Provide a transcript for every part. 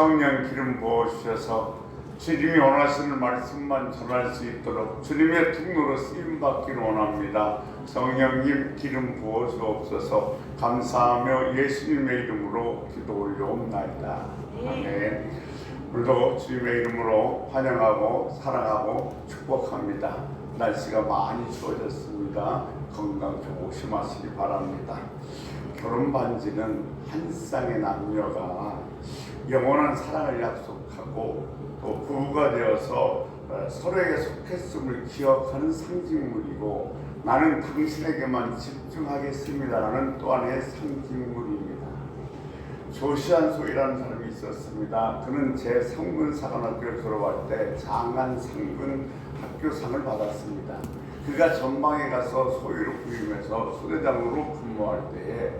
성령 기름 부어주셔서 주님이 원하시는 말씀만 전할 수 있도록 주님의 통로로 쓰임받기를 원합니다. 성령님 기름 부어주옵소서. 감사하며 예수님의 이름으로 기도 올려옵나이다. 아멘. 오늘도 주님의 이름으로 환영하고 사랑하고 축복합니다. 날씨가 많이 추워졌습니다. 건강 조심하시기 바랍니다. 결혼 반지는 한 쌍의 남녀가 영원한 사랑을 약속하고 또 부부가 되어서 서로에게 속했음을 기억하는 상징물이고 나는 당신에게만 집중하겠습니다라는 또 하나의 상징물입니다. 조시안소이라는 사람이 있었습니다. 그는 제3군사관학교를 졸업할 때 장안상군 학교상을 받았습니다. 그가 전방에 가서 소위로 부임해서 소대장으로 근무할 때에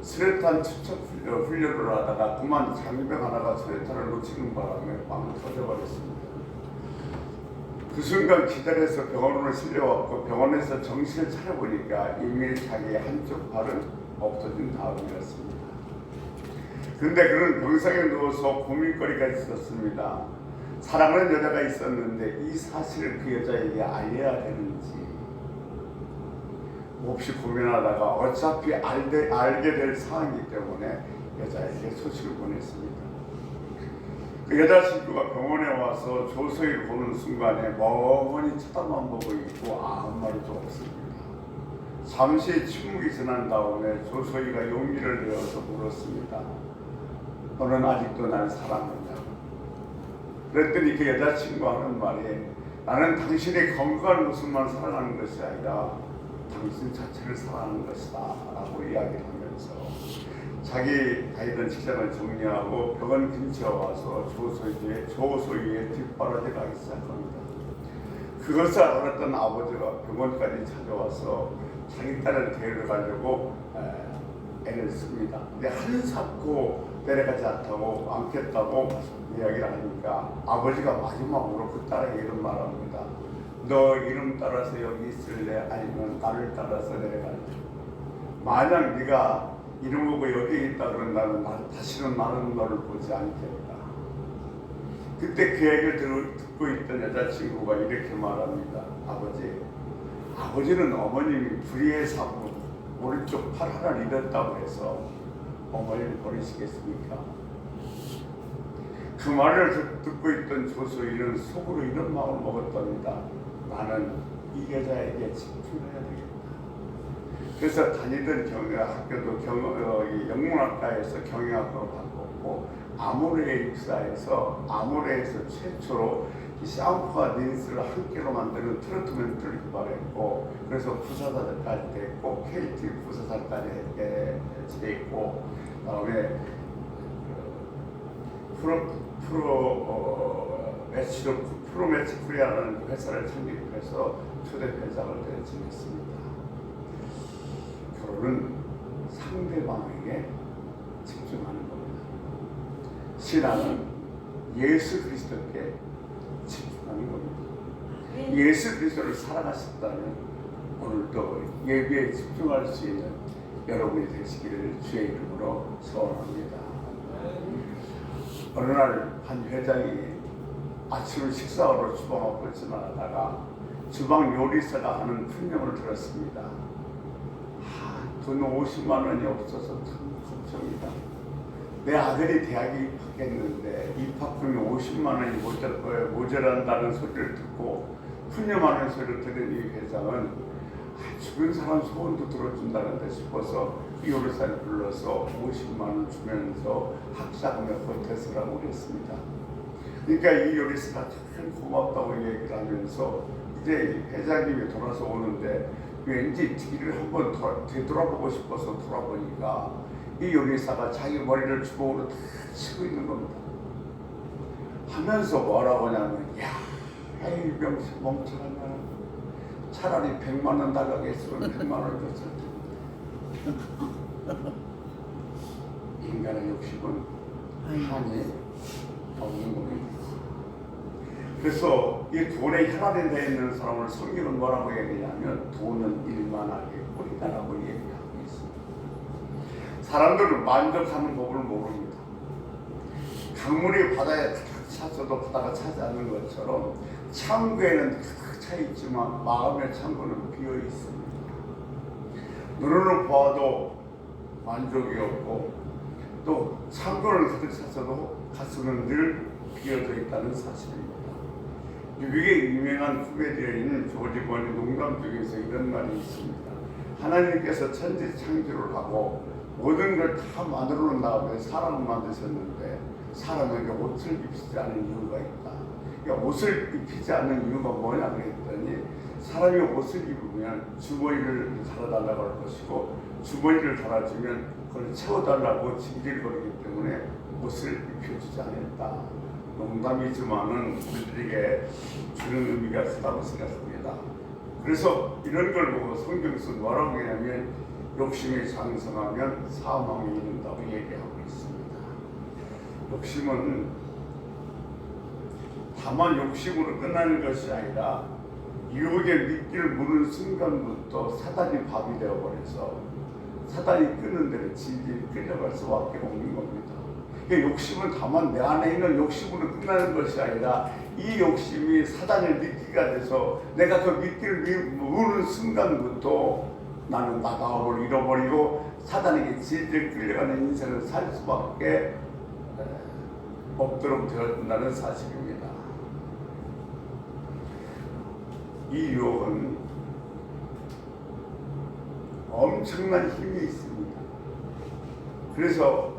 수류탄 추적 훈련을 하다가 그만 장병 하나가 수류탄을 놓치는 바람에 빵 터져버렸습니다. 그 순간 기다려서 병원으로 실려왔고 병원에서 정신을 차려보니까 이미 자기의 한쪽 팔은 없어진 다음이었습니다. 그런데 그는 병상에 누워서 고민거리가 있었습니다. 사랑하는 여자가 있었는데 이 사실을 그 여자에게 알려야 되는지 몹시 고민하다가 어차피 알게 될 상황이기 때문에 여자에게 소식을 보냈습니다. 그 여자친구가 병원에 와서 조서희를 보는 순간에 멍하니 쳐다만 보고 있고 아무 말도 없습니다. 잠시 침묵이 지난 다음에 조서희가 용기를 내어서 물었습니다. 너는 아직도 날 사랑하냐고. 그랬더니 그 여자친구가 하는 말이 나는 당신의 건강한 모습만 사랑하는 것이 아니라 당신 자체를 사랑하는 것이다 라고 이야기를 하면서 자기 다니던 직장을 정리하고 병원 근처에 와서 조소희의 뒷바라지 가기 시작합니다. 그것을 알았던 아버지가 병원까지 찾아와서 자기 딸을 데려가려고 애를 씁니다. 근데 한사코 내려가지 않겠다고 이야기를 하니까 아버지가 마지막으로 그 딸에게 이런 말을 합니다. 너 이름 따라서 여기 있을래? 아니면 나를 따라서 내려갈래? 만약 네가 이름 보고 여기 있다 그런다면 다시는 나는 너를 보지 않겠다. 그때 그 얘기를 듣고 있던 여자친구가 이렇게 말합니다. 아버지는 어머님이 불의의 사고 오른쪽 팔 하나를 잃었다고 해서 어머니를 버리시겠습니까? 그 말을 듣고 있던 조소희는 속으로 이런 마음을 먹었답니다. 나는 이 여자에게 집중해야 되겠다. 그래서 다니던 학교도 영문학과에서 경영학과로 바꿨고 아모레에 입사해서 아모레에서 최초로 샤우프와 닌스를 함께로 만드는 트로트멘트를 개발했고 그래서 부사장까지 됐고 KT 부사장까지 됐고 그다음에 프로매치코리아라는 회사를 창립해서 초대 회장을 지냈습니다. 결혼은 상대방에게 집중하는 겁니다. 신앙은 예수 그리스도께 집중하는 겁니다. 예수 그리스도를 사랑하셨다면 오늘도 예배에 집중할 수 있는 여러분이 되시기를 주의 이름으로 소원합니다. 어느 날 한 회장이 아침을 식사하러 주방 앞을 지나가다가 주방 요리사가 하는 풍경을 들었습니다. 돈 50만 원이 없어서 참 걱정이다. 내 아들이 대학에 입학했는데 입학금이 50만 원이 모자란다는 소리를 듣고 푸념하는 소리를 들은 이 회장은 주변 사람 소원도 들어준다는데 싶어서 이 요리사를 불러서 50만 원 주면서 학자금에 보태서라고 했습니다. 그러니까 이 요리사가 참 고맙다고 얘기를 하면서 이제 회장님이 돌아서 오는데 왠지 뒤를 한번 되돌아보고 싶어서 돌아보니까 이 요리사가 자기 머리를 주걱으로 다 치고 있는 겁니다. 하면서 뭐라고 하냐면 이 병신 멍청한 년 차라리 100만 원 달라겠으면 100만 원을 줬을 텐데 인간의 욕심은 한이 없는 겁니다. 그래서 이 돈에 혈안에 되어 있는 사람을 성경은 뭐라고 얘기하냐면 돈은 일만하게 꼴이다라고 얘기하고 있습니다. 사람들은 만족하는 법을 모릅니다. 강물이 바다에 가득 찼어도 바다가 차지 않는 것처럼 창고에는 가득 차 있지만 마음의 창고는 비어 있습니다. 눈으로 보아도 만족이 없고 또 창고를 가득 찼어도 가슴은 늘 비어져 있다는 사실입니다. 미국의 유명한 코미디언인 조지 버니 농담 중에서 이런 말이 있습니다. 하나님께서 천지 창조를 하고 모든 걸 다 만들어 놓은 다음에 사람을 만드셨는데 사람에게 옷을 입히지 않은 이유가 있다. 그러니까 옷을 입히지 않는 이유가 뭐냐 그랬더니 사람이 옷을 입으면 주머니를 달아달라고 할 것이고 주머니를 달아주면 그걸 채워달라고 징징거리기 때문에 옷을 입혀주지 않았다. 농담이지만은 우리들에게 주는 의미가 크다고 생각합니다. 그래서 이런 걸 보고 성경에서 뭐라고 하냐면 욕심이 장성하면 사망에 이른다고 얘기하고 있습니다. 욕심은 다만 욕심으로 끝나는 것이 아니라 유혹의 미끼를 무는 순간부터 사단이 밥이 되어버려서 사단이 끄는 대로 질질 끌려갈 수밖에 없는 겁니다. 그러니까 욕심은 다만 내 안에 있는 욕심으로 끝나는 것이 아니라 이 욕심이 사단의 미끼가 돼서 내가 그 미끼를 무는 순간부터 나는 나다움을 잃어버리고 사단에게 질질 끌려가는 인생을 살 수밖에 없도록 되어진다는 사실입니다. 이 유혹은 엄청난 힘이 있습니다. 그래서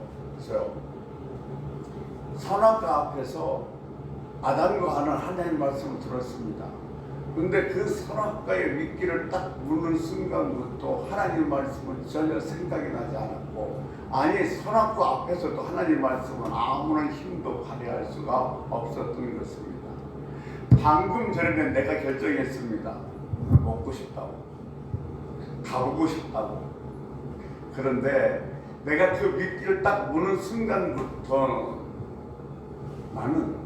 선악과 앞에서 아담과 하는 하나님의 말씀을 들었습니다. 그런데 그 선악과의 미끼를 딱 무는 순간부터 하나님 말씀은 전혀 생각이 나지 않았고, 아니 선악과 앞에서도 하나님 말씀은 아무런 힘도 발휘할 수가 없었던 것입니다. 방금 전에 내가 결정했습니다. 먹고 싶다고, 가보고 싶다고. 그런데 내가 그 미끼를 딱 무는 순간부터 나는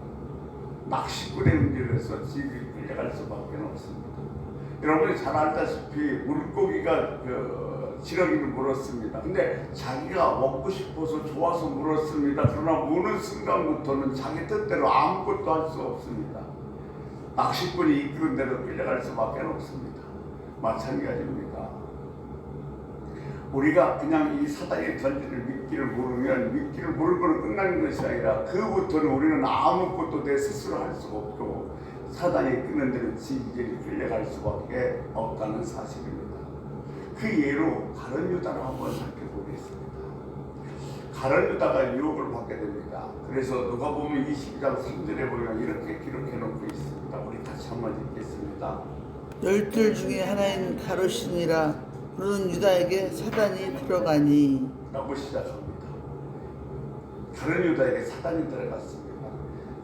낚시꾼의 음질에서 집이 끌려갈 수밖에 없습니다. 여러분이 잘 알다시피 물고기가 지렁이를 물었습니다. 근데 자기가 먹고 싶어서 좋아서 물었습니다. 그러나 무는 순간부터는 자기 뜻대로 아무것도 할 수 없습니다. 낚시꾼이 이끄는 대로 끌려갈 수밖에 없습니다. 마찬가지입니다. 우리가 그냥 이 사단이 던지는 미끼를 물으면 미끼를 물고는 끝나는 것이 아니라 그부터는 우리는 아무것도 내 스스로 할 수가 없고 사단이 끄는 대로 질질 끌려갈 수밖에 없다는 사실입니다. 그 예로 가룟 유다를 한번 살펴보겠습니다. 가룟 유다가 유혹을 받게 됩니다. 그래서 누가복음 22장 3절에 보면 이렇게 기록해 놓고 있습니다. 우리 같이 한번 읽겠습니다. 12 중에 하나인 가룟이니라 그는 유다에게 사단이 들어가니 라고 시작합니다. 가룟 유다에게 사단이 들어갔습니다.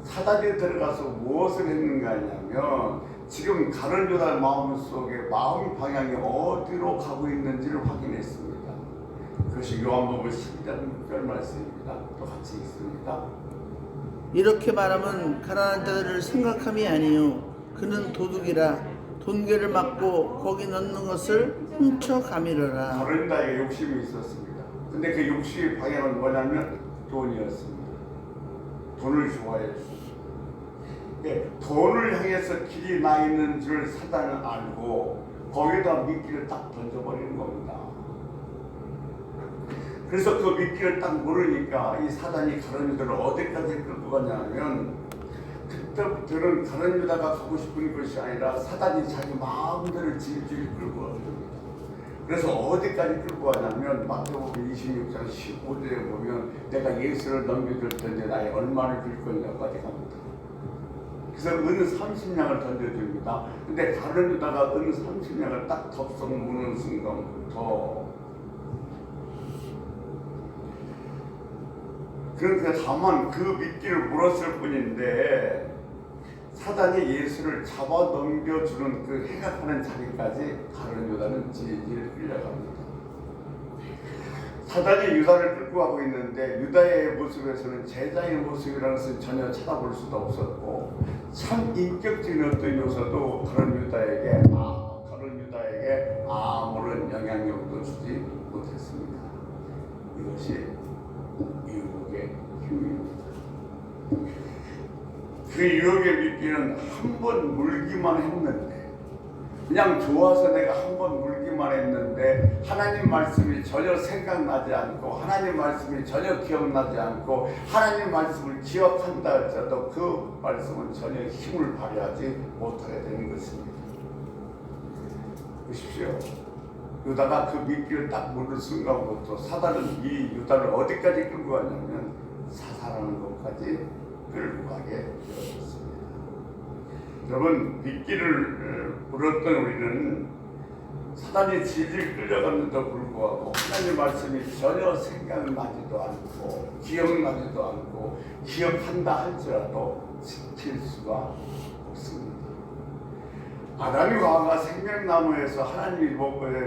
사단이 들어가서 무엇을 했는가 하냐면 지금 가룟 유다의 마음속에 마음 방향이 어디로 가고 있는지를 확인했습니다. 그것이 요한복음 12장 6절 말씀입니다. 또 같이 읽습니다. 이렇게 말하면 가난한 자들을 생각함이 아니요 그는 도둑이라 돈괴를 막고 거기 넣는 것을 훔쳐가미르라. 가룟 유다에게 욕심이 있었습니다. 근데 그 욕심의 방향은 뭐냐면 돈이었습니다. 돈을 좋아했습니다. 네, 돈을 향해서 길이 나 있는 줄 사단은 알고 거기다 미끼를 딱 던져버리는 겁니다. 그래서 그 미끼를 딱 물으니까 이 사단이 가룟 유다를 어디까지 끌고 가냐면 그때부터는 가룟 유다가 가고 싶은 것이 아니라 사단이 자기 마음대로 질질 끌고 갑니다. 그래서 어디까지 끌고 가냐면 마태복음 26장 15절에 보면 내가 예수를 넘겨줄 텐데 나의 얼마를 줄 거냐까지 갑니다. 그래서 은 30냥을 던져줍니다. 근데 가룟 유다가 은 30냥을 딱 덥석 무는 순간부터 그러니까 다만 그 미끼를 물었을 뿐인데 사단이 예수를 잡아 넘겨주는 그 해각하는 자리까지 가룟 유다는 질질 끌려갑니다. 사단이 유다를 끌고 가고 있는데 유다의 모습에서는 제자의 모습이라는 것은 전혀 찾아볼 수도 없었고 참 인격적인 어떤 요소도 가룟 유다에게 아무런 영향력도 주지 못했습니다. 이것이 유혹의 힘입니다. 그 유혹의 미끼는 한 번 물기만 했는데, 그냥 좋아서 내가 한 번 물기만 했는데 하나님 말씀이 전혀 생각나지 않고 하나님 말씀이 전혀 기억나지 않고 하나님 말씀을 기억한다 할지라도 그 말씀은 전혀 힘을 발휘하지 못하게 되는 것입니다. 보십시오. 유다가 그 미끼를 딱 물은 순간부터 사단은 이 유다를 어디까지 끌고 가냐면 사살하는 것까지 끌고 가게 되었습니다. 여러분, 미끼를 물었던 우리는 사단이 질질 끌려갔는데도 불구하고 하나님 말씀이 전혀 생각나지도 않고 기억나지도 않고 기억한다 할지라도 지킬 수가 없습니다. 아담과 하와가 생명나무에서 하나님이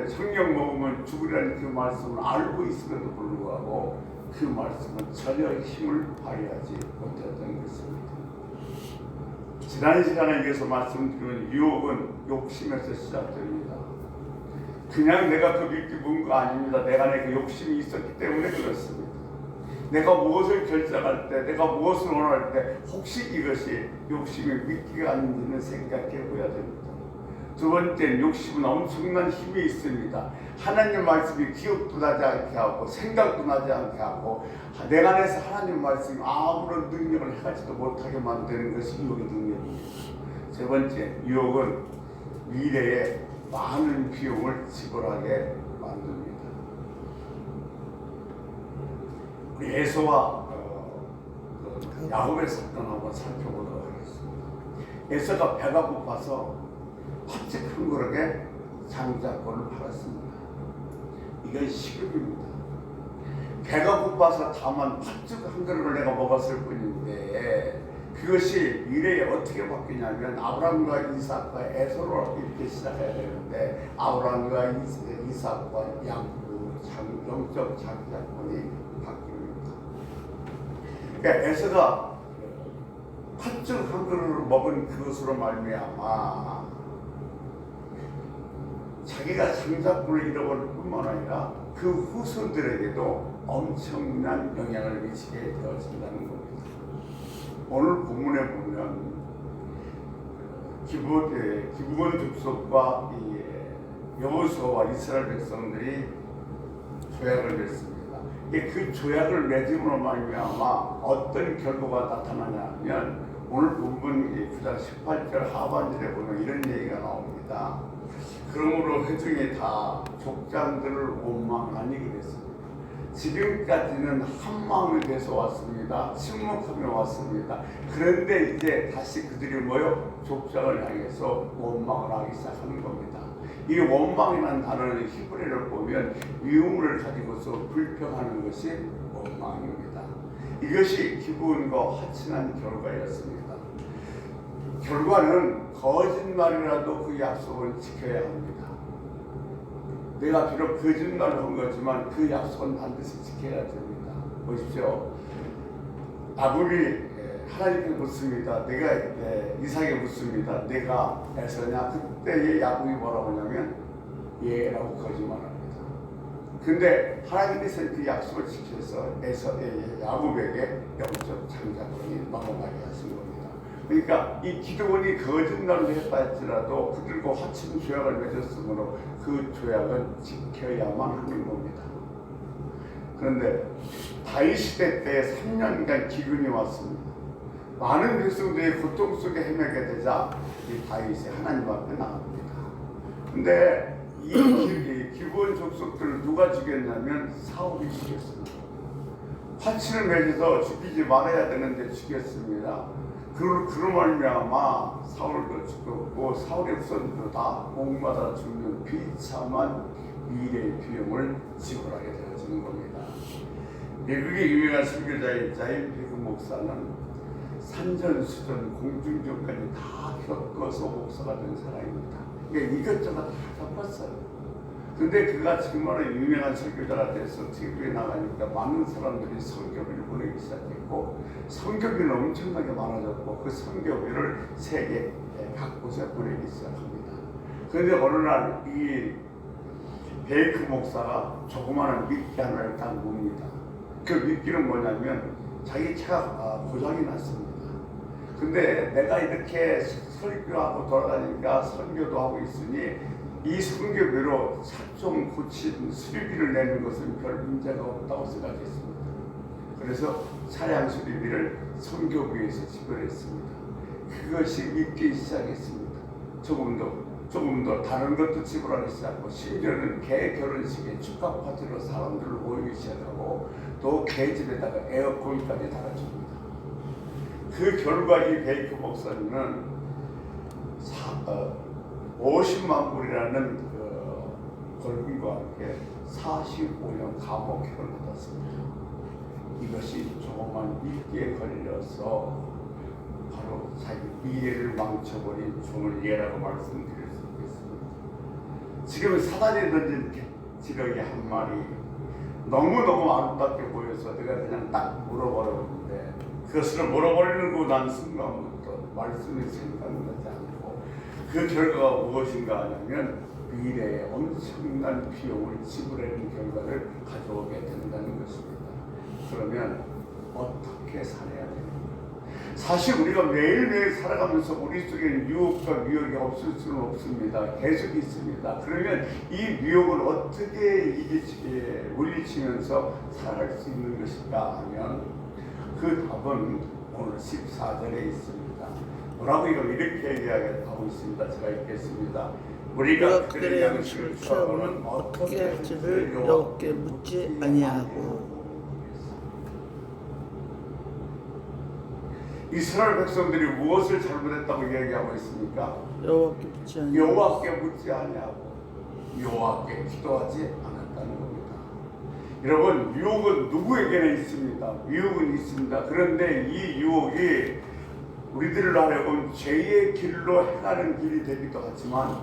성령 먹으면 죽으라는 그 말씀을 알고 있음에도 불구하고 그 말씀은 전혀 힘을 발휘하지 못했던 것입니다. 지난 시간에 이어서 말씀드린 유혹은 욕심에서 시작됩니다. 그냥 내가 그 미끼 문 거 아닙니다. 내 안에 그 욕심이 있었기 때문에 그렇습니다. 내가 무엇을 결정할 때, 내가 무엇을 원할 때 혹시 이것이 욕심의 미끼가 아닌지는 생각해 보아야 됩니다. 두 번째는 욕심은 엄청난 힘이 있습니다. 하나님 말씀이 기억도 나지 않게 하고 생각도 나지 않게 하고 내 안에서 하나님 말씀이 아무런 능력을 행하지도 못하게 만드는 것이 유혹의 능력입니다. 세 번째, 유혹은 미래에 많은 비용을 지불하게 만듭니다. 우리 에서와 야곱의 사건을 한번 살펴보도록 하겠습니다. 에서가 배가 고파서 팥죽 한 그릇에 장작권을 팔았습니다. 이건 시급입니다. 배가 고파서 다만 팥죽 한 그릇을 내가 먹었을 뿐인데 그것이 미래에 어떻게 바뀌냐면 아브라함과 이삭과 에서로 이렇게 시작해야 되는데 아브라함과 이삭과 야곱 영적 장작권이 바뀝니다. 그러니까 에서가 팥죽 한 그릇을 먹은 그것으로 말미암아 자기가 장작권을 잃어버릴 뿐만 아니라 그 후손들에게도 엄청난 영향을 미치게 되어진다는 겁니다. 오늘 본문에 보면 기브온 족속과 여호수아와 이스라엘 백성들이 조약을 맺습니다. 그 조약을 맺음으로 말미암아 어떤 결과가 나타나냐면 오늘 본문 9장 18절 하반절에 보면 이런 얘기가 나옵니다. 그러므로 회중이 다 족장들을 원망하니 그랬습니다. 지금까지는 한 마음이 돼서 왔습니다. 침묵하며 왔습니다. 그런데 이제 다시 그들이 모여 족장을 향해서 원망을 하기 시작하는 겁니다. 이 원망이라는 단어는 히브리어를 보면 미움을 가지고서 불평하는 것이 원망입니다. 이것이 기브온과 화친한 결과였습니다. 결과는 거짓말이라도 그 약속을 지켜야 합니다. 내가 비록 거짓말을 한 거지만 그 약속은 반드시 지켜야 됩니다. 보십시오. 야곱이 하나님께 묻습니다. 내가 이삭에게 묻습니다. 내가 에서냐? 그때 야곱이 뭐라고 하냐면 예라고 거짓말합니다. 근데 하나님께서 그 약속을 지켜서 야곱에게 영적 장자권이 넘어가게 하신 겁니다. 그러니까 이 기드온이 거짓말을 했다 할지라도 그들과 화친 조약을 맺었으므로 그 조약은 지켜야만 하는 겁니다. 그런데 다윗 시대 때 3년간 기근이 왔습니다. 많은 백성들이 고통 속에 헤매게 되자 이 다윗이 하나님 앞에 나갑니다. 근데 이 기브온 족속들을 누가 죽였냐면 사울이 죽였습니다. 화친을 맺어서 죽이지 말아야 되는데 죽였습니다. 그로 말미암아 사울도 죽었고 사울의 후손들도 다 목마다 죽는 비참한 미래의 비용을 지불하게 되어지는 겁니다. 미국의 유명한 설교자인 비그 목사는 산전수전 공중전까지 다 겪어서 목사가 된 사람입니다. 그러니까 이것저것 다 겪었어요. 근데 그가 정말 유명한 설교자가 돼서 TV에 나가니까 많은 사람들이 성경을 보내기 시작했고 성경비는 엄청나게 많아졌고 그 성경비를 세계 각곳에 보내기 시작합니다. 그런데 어느 날 이 베이크 목사가 조그마한 미끼 하나를 딱 봅니다. 그 미끼는 뭐냐면 자기 차가 고장이 났습니다. 근데 내가 이렇게 설교하고 돌아다니니까 선교도 하고 있으니 이 선교비로 차 좀 고친 수리비를 내는 것은 별 문제가 없다고 생각했습니다. 그래서 차량 수리비를 선교비에서 지불했습니다. 그것이 믿기 시작했습니다. 조금 더 다른 것도 지불하기 시작하고, 심지어는 개 결혼식에 축하 파티로 사람들을 모이기 시작하고, 또 개 집에다가 에어컨까지 달아줍니다. 그 결과 이 베이커 목사님은 50만 불이라는 벌금과 함께 45년 감옥형을 받았습니다. 이것이 조그만 미끼에 걸려서 바로 자기 미래를 망쳐버린 종을 예라고 말씀드릴 수 있겠습니다. 지금 사단이 던진 지렁이 한 마리 너무너무 아름답게 보여서 내가 그냥 딱 물어버렸는데, 그것을 물어버리는 거 난 순간부터 말씀이 생각나지 않고, 그 결과가 무엇인가 하냐면 미래에 엄청난 비용을 지불하는 결과를 가져오게 된다는 것입니다. 그러면 어떻게 살아야 됩니까? 사실 우리가 매일매일 살아가면서 우리 속에는 유혹과 미혹이 없을 수는 없습니다. 계속 있습니다. 그러면 이 미혹을 어떻게 물리치면서 살아갈 수 있는 것일까 하면 그 답은 오늘 14절에 있습니다. 뭐라고 이렇게 얘기하고 있습니다. 제가 읽겠습니다. 우리가 그들의 양식을 취하고는 어떻게 할지를 여호와께 묻지 아니하고. 이스라엘 백성들이 무엇을 잘못했다고 얘기하고 있습니까? 여호와께 묻지 아니하고. 여호와께 묻지 아니하고 여호와께 기도하지 않았다는 겁니다. 여러분, 유혹은 누구에게나 있습니다. 유혹은 있습니다. 그런데 이 유혹이 우리들을 하려면 죄의 길로 행하는 길이 되기도 하지만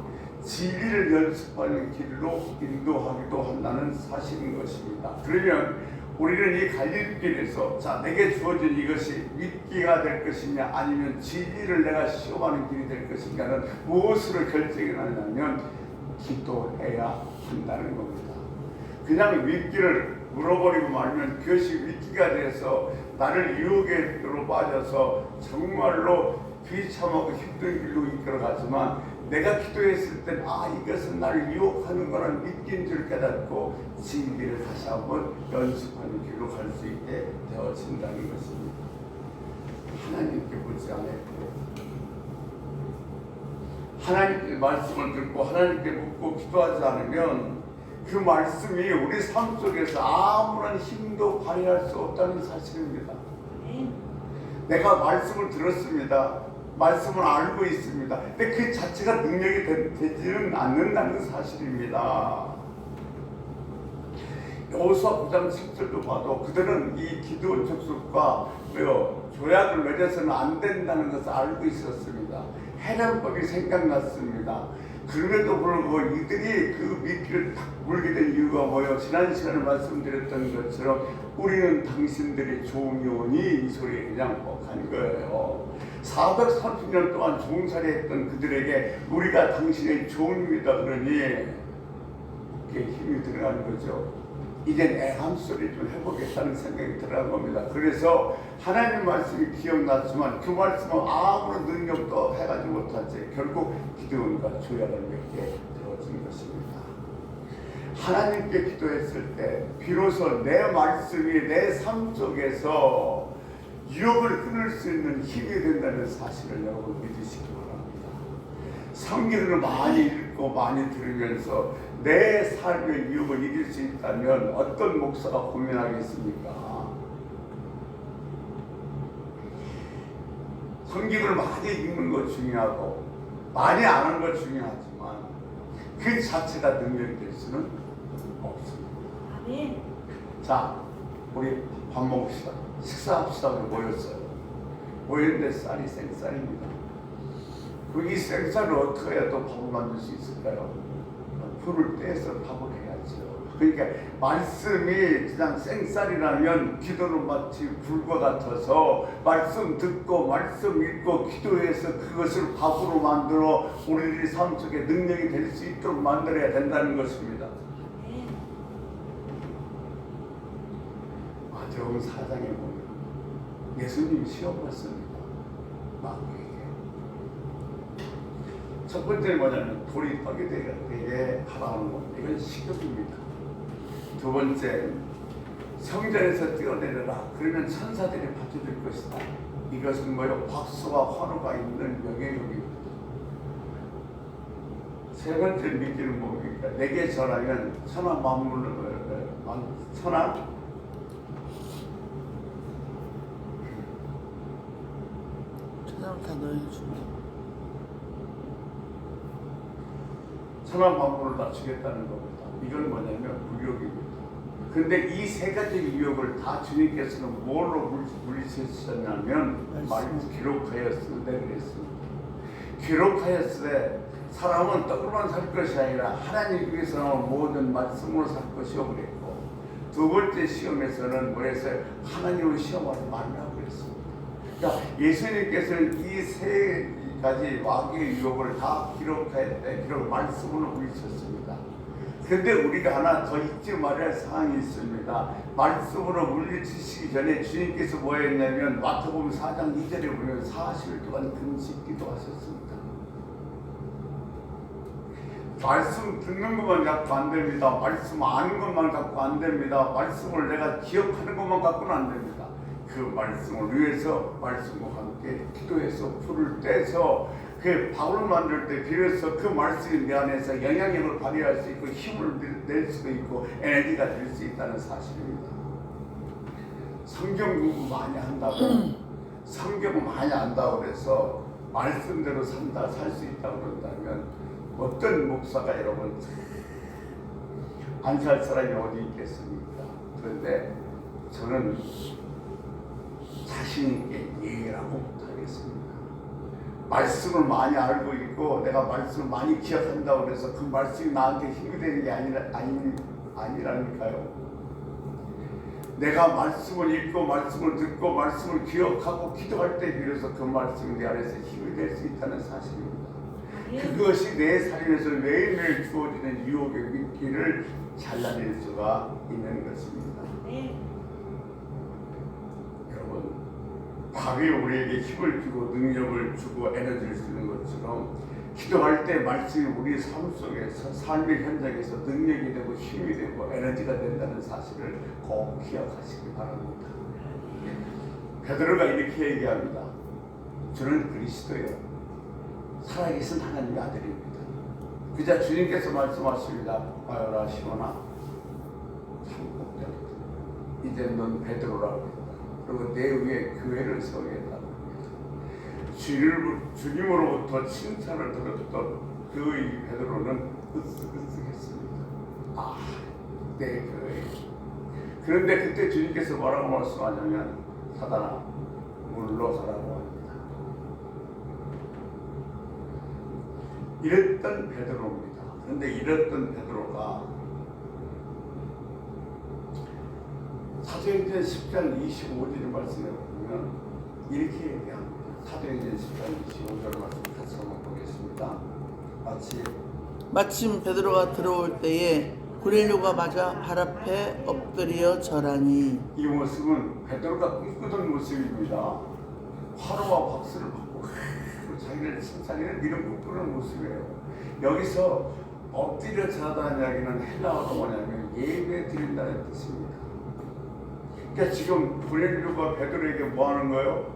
진리를 연습하는 길로 인도하기도 한다는 사실인 것입니다. 그러면 우리는 이 갈릴길에서 내게 주어진 이것이 믿기가 될 것이냐 아니면 진리를 내가 시험하는 길이 될 것인가는 무엇으로 결정하냐면 기도해야 한다는 겁니다. 그냥 믿기를 물어버리고 말면 그것이 믿기가 돼서 나를 유혹으로 빠져서 정말로 비참하고 힘든 길로 이끌어가지만, 내가 기도했을 땐 이것은 나를 유혹하는 거란 믿긴 줄 깨닫고 진리를 다시 한번 연습하는 길로 갈 수 있게 되어진다는 것입니다. 하나님께 묻지 않았고 하나님께 말씀을 듣고 하나님께 묻고 기도하지 않으면 그 말씀이 우리 삶 속에서 아무런 힘도 발휘할 수 없다는 사실입니다. 내가 말씀을 들었습니다. 말씀을 알고 있습니다. 근데 그 자체가 능력이 되지는 않는다는 사실입니다. 여호수아 9장 7절도 봐도 그들은 이 기드온 족속과 조약을 맺어서는 안 된다는 것을 알고 있었습니다. 해련법이 생각났습니다. 그럼에도 불구하고 이들이 그 미끼를 딱 물게 된 이유가 뭐예요? 지난 시간에 말씀드렸던 것처럼 우리는 당신들의 종이오니 이 소리에 그냥 한 거예요. 430년 동안 종살이했던 그들에게 우리가 당신의 종입니다 그러니 그게 힘이 들어가는 거죠. 이젠 애함 소리 좀 해보겠다는 생각이 들어간 겁니다. 그래서 하나님 말씀이 기억났지만 그 말씀은 아무런 능력도 해가지 못하지 결국 기드온과 조약을 맺게 되어진 것입니다. 하나님께 기도했을 때 비로소 내 말씀이 내 삶 속에서 유혹을 끊을 수 있는 힘이 된다는 사실을 여러분 믿으시기 바랍니다. 성경을 많이 읽고 많이 들으면서 내 삶의 유혹을 이길 수 있다면 어떤 목사가 고민하겠습니까? 성경을 많이 읽는 것 중요하고 많이 아는 것 중요하지만 그 자체가 능력이 될 수는 없습니다. 아멘. 자, 우리 밥 먹읍시다. 식사합시다. 모였어요. 모였는데 쌀이 생쌀입니다. 그리고 이 생쌀을 어떻게 해야 또 밥을 만들 수 있을까요? 불을 떼서 밥을 해야죠. 그러니까 말씀이 그냥 생쌀이라면 기도는 마치 불과 같아서 말씀 듣고 말씀 읽고 기도해서 그것을 밥으로 만들어 우리들이 삶 속에 능력이 될 수 있도록 만들어야 된다는 것입니다. 마태복음 4장에 보면 예수님이 시험했습니다. 마귀에게. 첫 번째는 뭐냐면 돌이 떡이 되게 하라는 겁니다. 이건 시급입니다. 두 번째, 성전에서 뛰어내려라. 그러면 천사들이 받쳐줄 것이다. 이것은 뭐요? 박수와 환호가 있는 명예욕입니다. 세 번째 믿기는 뭡니까? 내게 전하면 천하 만물을 천하 세상 다 너희 주님. 천하 만물을 낮추겠다는 겁니다. 이건 뭐냐면 무욕입니다. 근데 이 세 가지 유욕을 다 주님께서는 뭘로 물리치셨냐면 말씀 기록하였으되 그랬습니다. 기록하였으되 사람은 떡으로만 살 것이 아니라 하나님 위해서 나온 모든 말씀으로 살 것이요 그랬고, 두 번째 시험에서는 뭐였어요? 하나님을 시험하지 말라고 그랬습니다. 그러니까 예수님께서는 이 세 가지 마귀의 유혹을 다 기록하였대, 기록 말씀으로 물리쳤습니다. 근데 우리가 하나 더 잊지 말아야 할 사항이 있습니다. 말씀으로 물리치시기 전에 주님께서 뭐 했냐면 마태복음 4장 2절에 보면 40일 동안 금식 기도하셨습니다. 말씀 듣는 것만 갖고 안 됩니다. 말씀 아는 것만 갖고 안 됩니다. 말씀을 내가 기억하는 것만 갖고는 안 됩니다. 그 말씀을 위해서 말씀과 함께 기도해서 불을 떼서 그 밥을 만들 때 비로소 그 말씀이 내 안에서 영향력을 발휘할 수 있고 힘을 낼 수도 있고 에너지가 될 수 있다는 사실입니다. 성경 공부 많이 한다고 성경 많이 안다고 그래서 말씀대로 산다 살 수 있다고 그런다면 어떤 목사가 여러분 안 살 사람이 어디 있겠습니까? 그런데 저는 자신 있게 얘기라고 못하겠습니다. 말씀을 많이 알고 있고 내가 말씀을 많이 기억한다고 해서 그 말씀이 나한테 힘이 되는 게 아니라니까요. 내가 말씀을 읽고 말씀을 듣고 말씀을 기억하고 기도할 때 비로소 그 말씀이 내 안에서 힘이 될 수 있다는 사실입니다. 그것이 내 삶에서 매일매일 주어지는 유혹의 미끼를 잘라낼 수가 있는 것입니다. 여러분, 밥이 우리에게 힘을 주고 능력을 주고 에너지를 주는 것처럼 기도할 때 말씀이 우리 삶 속에서 삶의 현장에서 능력이 되고 힘이 되고 에너지가 된다는 사실을 꼭 기억하시기 바랍니다. 베드로가 이렇게 얘기합니다. 저는 그리스도요 살아계신 하나님의 아들입니다. 그자 주님께서 말씀하십니다. 아여라 시몬아 참 복되었다. 이제 넌 베드로라고 했다. 그리고 내 위에 교회를 세우겠다고 합니다. 주님으로부터 칭찬을 들었던 그 베드로는 으쓱으쓱했습니다. 아, 내 교회. 그런데 그때 주님께서 뭐라고 말씀하냐면 사단아 물러서라고 합니다. 이랬던 베드로입니다. 그런데 이랬던 베드로가 사도행전 10장 25절 말씀에 보면 이렇게 얘기합니다. 사도행전 10장 25절 말씀 같이 한번 보겠습니다. 마침 베드로가 들어올 때에 고넬료가 맞아 발 앞에 엎드려 절하니. 이 모습은 베드로가 꿈꾸던 모습입니다. 화로와 박수를 받고 자기를 칭찬하는 이런 꿈꾸는 모습이에요. 여기서 엎드려 절하다는 이야기는 헬라어로 뭐냐면 예배 드린다는 뜻입니다. 그러니까 지금 고넬료가 베드로에게 뭐 하는 거예요?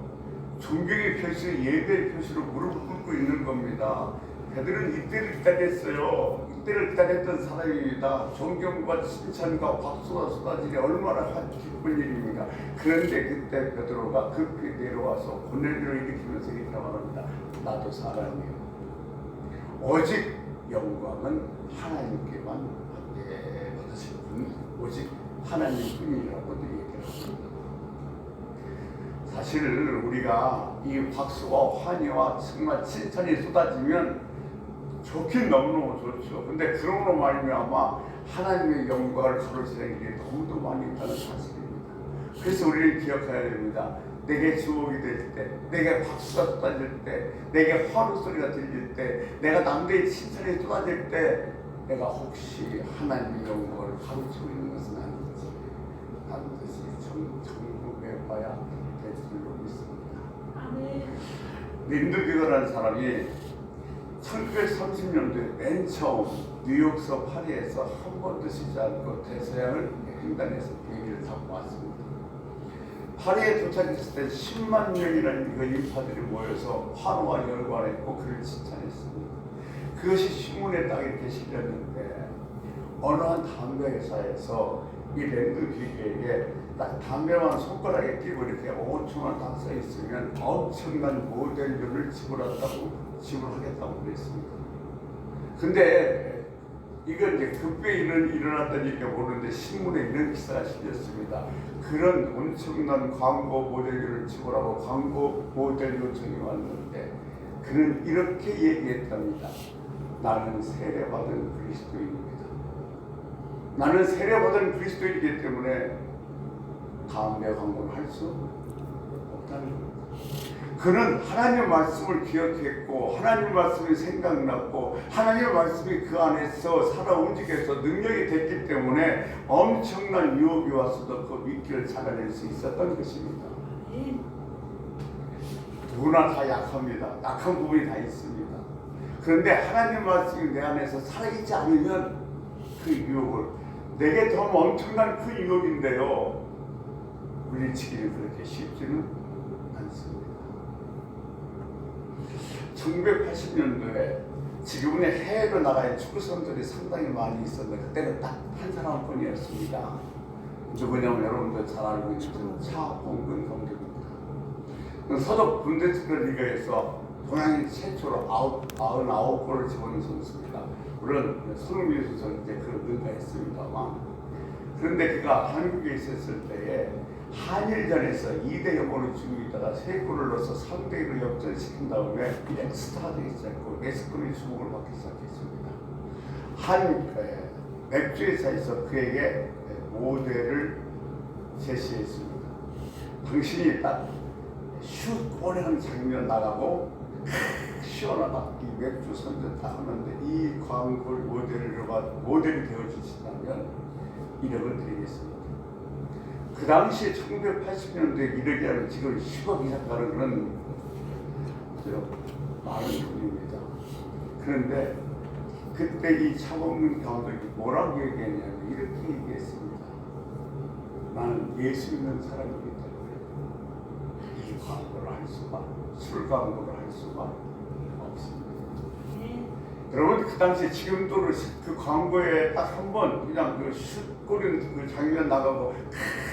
존경의 표시로 예배의 표시로 무릎을 꿇고 있는 겁니다. 베드로는 이때를 기다렸어요. 이때를 기다렸던 사람입니다. 존경과 칭찬과 박수가 쏟아지니 얼마나 기쁜 일입니까? 그런데 그때 베드로가 급히 내려와서 고넬료를 일으키면서 이렇게 말합니다. 나도 사람이에요. 오직 영광은 하나님께만 받으실 분, 오직 하나님뿐이라고도 얘기합니다. 사실 우리가 이 박수와 환희와 정말 칭찬이 쏟아지면 좋긴 너무너무 좋죠. 근데 그러므로 말미암아 하나님의 영광을 가로채는 일이 너무도 많이 있다는 사실입니다. 그래서 우리는 기억해야 됩니다. 내게 주목이 될 때, 내게 박수가 쏟아질 때, 내게 환호 소리가 들릴 때, 내가 남들의 칭찬이 쏟아질 때 내가 혹시 하나님의 영광을 가로치고 있는 것은 아닌지 반드시 점검해 봐야 될 줄로 린드비거라는 사람이 1930년도에 맨 처음 뉴욕서 파리에서 한 번도 쉬지 않고 대서양을 횡단해서 비행기를 타고 왔습니다. 파리에 도착했을 때 10만 명이라는 그 인파들이 모여서 환호와 열광했고 그를 칭찬했습니다. 그것이 신문에 딱 이렇게 실렸는데 어느 한 담배 회사에서 이 랜드비에게 딱 담배만 손가락에 끼고 이렇게 5천원 딱 써 있으면 엄청난 모델료를 지불하겠다고 그랬습니다. 근데 이건 이제 급히 일어났던 일이 모르는데 신문에 이런 기사가 실렸습니다. 그런 엄청난 광고 모델료를 지불하고 광고 모델 요청이 왔는데 그는 이렇게 얘기했답니다. 나는 세례받은 그리스도인입니다. 나는 세례받은 그리스도인이기 때문에 담배 광고를 할 수 없다는 겁니다. 그는 하나님의 말씀을 기억했고 하나님의 말씀이 생각났고 하나님의 말씀이 그 안에서 살아 움직여서 능력이 됐기 때문에 엄청난 유혹이 왔어도 그 미끼를 잡아낼 수 있었던 것입니다. 누구나 다 약합니다. 약한 부분이 다 있습니다. 그런데 하나님의 말씀이 내 안에서 살아있지 않으면 그 유혹을 내게 더 엄청난 큰 유혹인데요. 물리치기는 그렇게 쉽지는 않습니다. 1980년도에 지금은 해외로 나가는 축구 선수들이 상당히 많이 있었는데 그때는 딱 한 사람뿐이었습니다. 누구냐면 여러분들 잘 알고 있는 차범근 감독입니다. 서독 분데스리가 리그에서 동양인 최초로 99골을 집어넣은 선수입니다. 물론 손흥민 선수는 이제 그걸 능가했습니다만 그런데 그가 한국에 있었을 때에 한일전에서 2대0으로 지고 있다가 3골을 넣어서 3대1로 역전시킨 다음에 그냥 스타들이 시작했고 매스컴이 주목을 받기 시작했습니다. 한 맥주회사에서 그에게 모델을 제시했습니다. 당신이 딱 슛 꺼내는 장면 나가고 시원하다 이 맥주 선전 딱 하는데 이 광고를 모델이 되어주신다면 1억을 드리겠습니다. 그 당시 1980년도에 1억이 하면 지금 10억 이상 가는 그런 많은 돈입니다. 그런데 그때 이 차범근 감독이 뭐라고 얘기했냐면 이렇게 얘기했습니다. 나는 예수 믿는 사람이기 때문에 이 광고를 할 수가 술 광고를 할 수가 없습니다. 여러분 그 당시 지금도 그 광고에 딱 한 번 그냥 그 슛 꼬리는 그 장면 나가고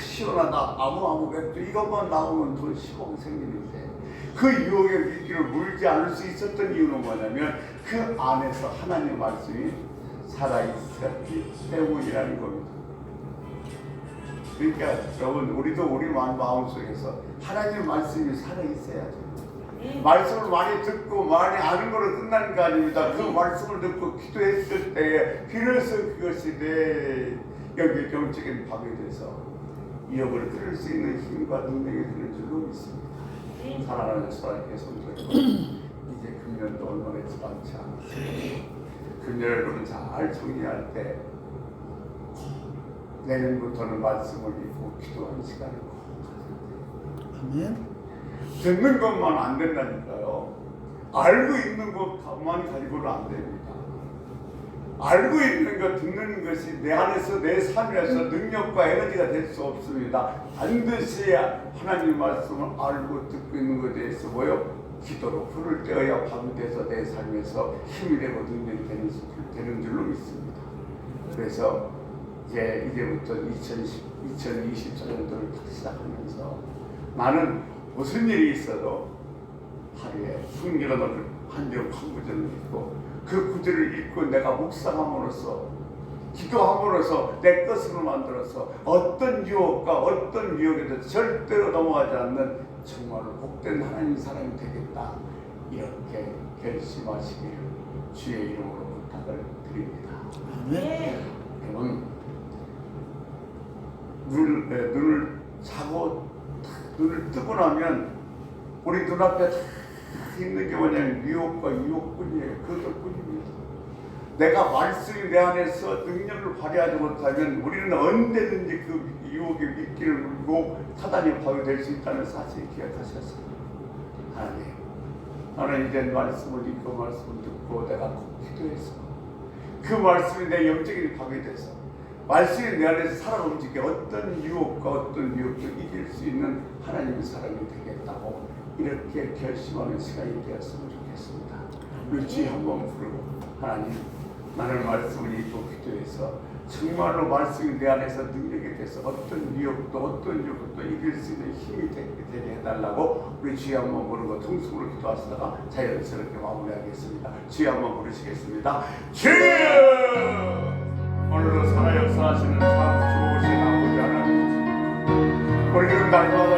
시원하다 아무 맥주 이것만 나오면 돈 10억 생기는데 그 유혹의 미끼를 물지 않을 수 있었던 이유는 뭐냐면 그 안에서 하나님의 말씀이 살아있었기 때문이라는 겁니다. 그러니까 여러분 우리도 우리 마음속에서 하나님의 말씀이 살아있어야죠. 말씀을 많이 듣고 많이 아는 거로 끝나는 거 아닙니다. 그 말씀을 듣고 기도했을 때에 비로소 그것이 내 여기 영적인 밥이 돼서 이역을 끊을 수 있는 힘과 능력이 되는 줄로 믿습니다. 사랑하는 사랑의 성도들 이제 금년도 얼마 남지 않지 않습니다. 금년을 잘 정리할 때 내년부터는 말씀을 읽고 기도하는 시간을 아멘. 듣는 것만 안 된다니까요. 알고 있는 것만 가지고는 안 됩니다. 알고 있는 것, 듣는 것이 내 안에서 내 삶에서 능력과 에너지가 될 수 없습니다. 반드시 하나님 말씀을 알고 듣고 있는 것에 대해서 기도로 불을 떼어야 밤이 돼서 내 삶에서 힘이 되고 능력이 되는 줄로 믿습니다. 그래서 이제부터 2024년도를 시작하면서 나는 무슨 일이 있어도 하루에 성경을 한 구절을 읽고 그 구절을 읽고 내가 묵상함으로써 기도함으로써 내 것으로 만들어서 어떤 유혹과 어떤 유혹에도 절대로 넘어가지 않는 정말로 복된 하나님 사람이 되겠다 이렇게 결심하시기를 주의 이름으로 부탁을 드립니다. 아멘. 여러분 눈을 자고 눈을 뜨고 나면 우리 눈앞에 다 있는 게 뭐냐면 유혹과 유혹뿐이에요. 그것뿐입니다. 내가 말씀이 내 안에서 능력을 발휘하지 못하면 우리는 언제든지 그 유혹의 미끼를 물고 사단의 바위 될 수 있다는 사실을 기억하셨습니다. 나는 이제 말씀을 읽고 말씀을 듣고 내가 기도해서 그 말씀이 내 영적인 밥이 돼서 말씀이 내 안에서 살아 움직여 어떤 유혹과 어떤 유혹도 이길 수 있는 하나님의 사람이 되겠다고 이렇게 결심하는 시간이 되었으면 좋겠습니다. 우리 주여 한번 부르고 하나님 나는 말씀을 읽고 기도해서 정말로 말씀이 내 안에서 능력이 돼서 어떤 유혹도 어떤 유혹도 이길 수 있는 힘이 되게 해달라고 우리 주여 한번 부르고 통성으로 기도하시다가 자연스럽게 마무리하겠습니다. 주여 한번 부르시겠습니다. 주여! 오늘도 살아 역사하시는 참 좋으신 아버지 하나님, 우리는 날마다